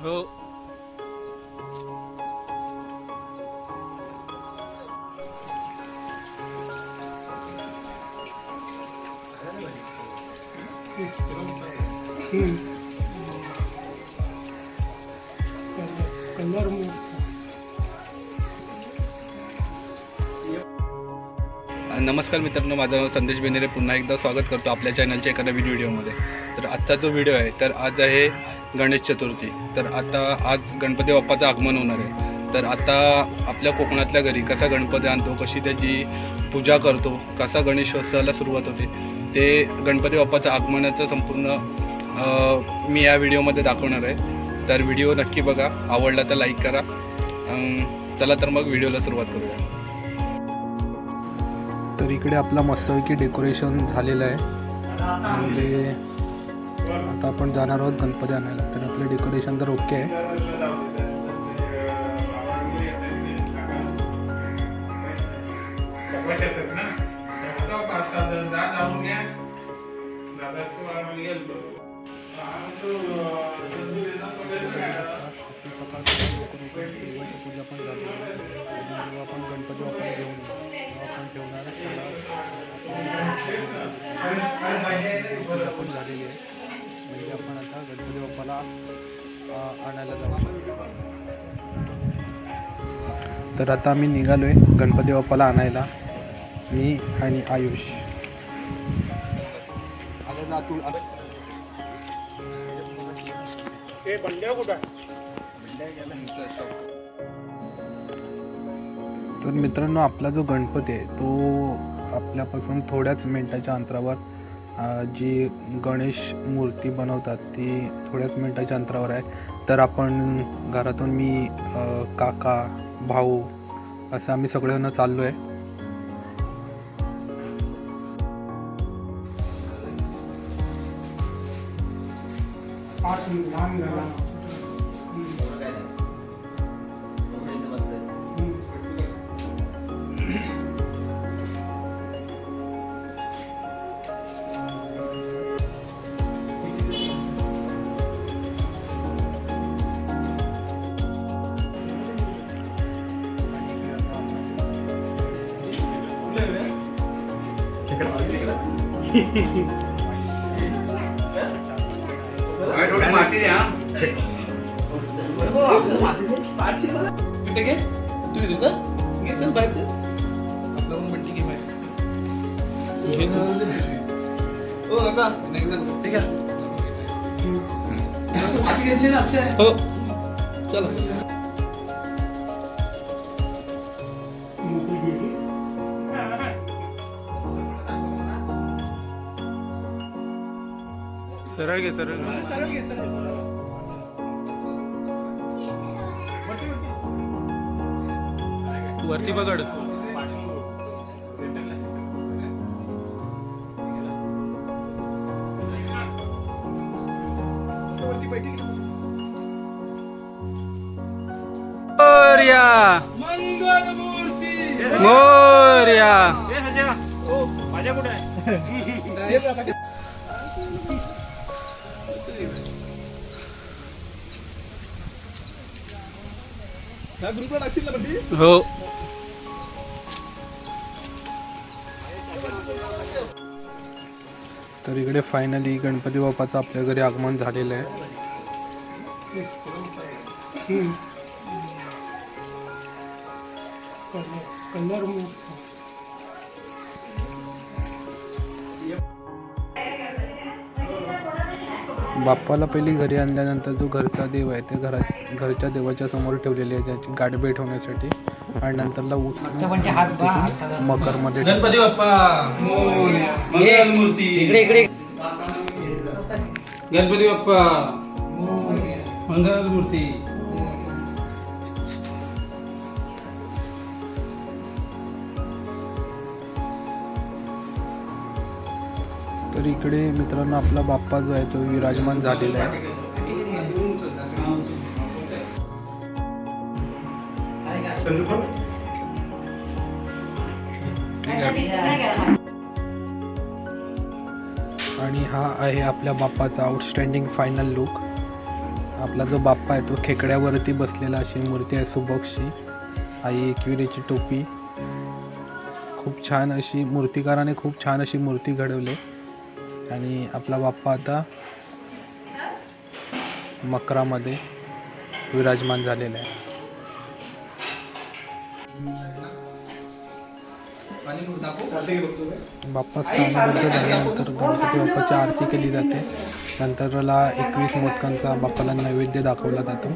हो. नमस्कार मित्रांनो, माझं नाव संदेश बेनेरे. पुन्हा एकदा स्वागत करतो आपल्या चॅनलच्या एका नवीन व्हिडिओमध्ये. तर आजचा जो व्हिडिओ आहे, तर आज आहे गणेश चतुर्थी. तर आता आज गणपती बाप्पाचं आगमन होणार आहे. तर आता आपल्या कोकणातल्या घरी कसा गणपती आणतो, कशी त्याची पूजा करतो, कसा गणेशोत्सवाला सुरुवात होते, ते गणपती बाप्पाचं आगमनाचं संपूर्ण मी या व्हिडिओमध्ये दाखवणार आहे. तर व्हिडिओ नक्की बघा, आवडला तर लाईक करा. चला तर मग व्हिडिओला सुरुवात करूया. तर इकडे आपला मस्तपैकी डेकोरेशन झालेलं आहे. म्हणजे आता आपण जाणार आहोत गणपती आणायला. तर आपलं डेकोरेशन तर ओके आहे. पूजा पण झाली. आपण गणपती बाप्पाला घेऊन आपण ठेवणार पण झालेली आहे. म्हणजे आपण आता गणपती बाप्पाला आणायला जाऊ. तर आता आम्ही निघालोय गणपती बाप्पाला आणायला, मी आणि आयुष. तर मित्रांनो, आपला जो गणपती आहे तो आपल्यापासून थोड्याच मिनिटाच्या अंतरावर जी गणेश मूर्ती बनवतात ती थोड्याच मिनिटाच्या अंतरावर आहे. तर आपण घरातून मी, काका, भाऊ असं आम्ही सगळेजण चाललो आहे. सरळ घे, सरळ वरती पकड. मोरया मोरया. माझ्या कुठे आहे? हो. तर इकडे फायनली गणपती बाप्पाचं आपल्या घरी आगमन झालेलं आहे. बाप्पाला पहिली घरी आणल्यानंतर जो घरचा देव आहे ते घरच्या देवाच्या समोर ठेवलेले आहे, त्याची गाठभेट होण्यासाठी. आणि नंतरला मकरमध्ये गणपती बाप्पा मंगलमूर्ती. इकडे गणपती बाप्पा मंगलमूर्ती. तर इकडे मित्रांनो आपला बाप्पा जो आहे तो विराजमान झालेला आहे. आणि हा आहे आपल्या बाप्पाचा आउटस्टँडिंग फायनल लुक. आपला जो बाप्पा आहे तो खेकड्यावरती बसलेला अशी मूर्ती आहे सुबकशी. आई एकविरेची टोपी. खूप छान अशी मूर्तिकाराने खूप छान अशी मूर्ती घडवली आणि आपला बाप्पा आता मकरामध्ये विराजमान झालेला आहे. बाप्पा स्थानाबद्ध झाल्यानंतर गणपती बाप्पाची आरती केली जाते. नंतरला 21 मोदकांचा बाप्पाला नैवेद्य दाखवला जातो.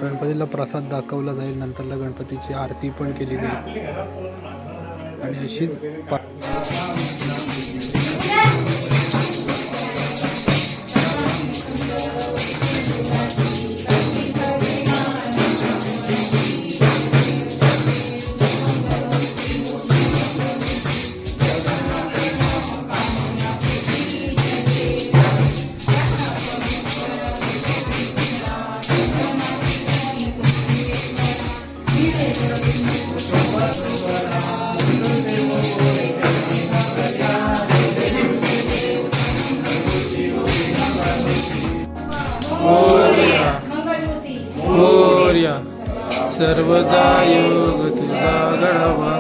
गणपतीला प्रसाद दाखवला जाईल. नंतरला गणपतीची आरती पण केली जाईल आणि अशीच मोरया सर्वदा योग तुझा गळावा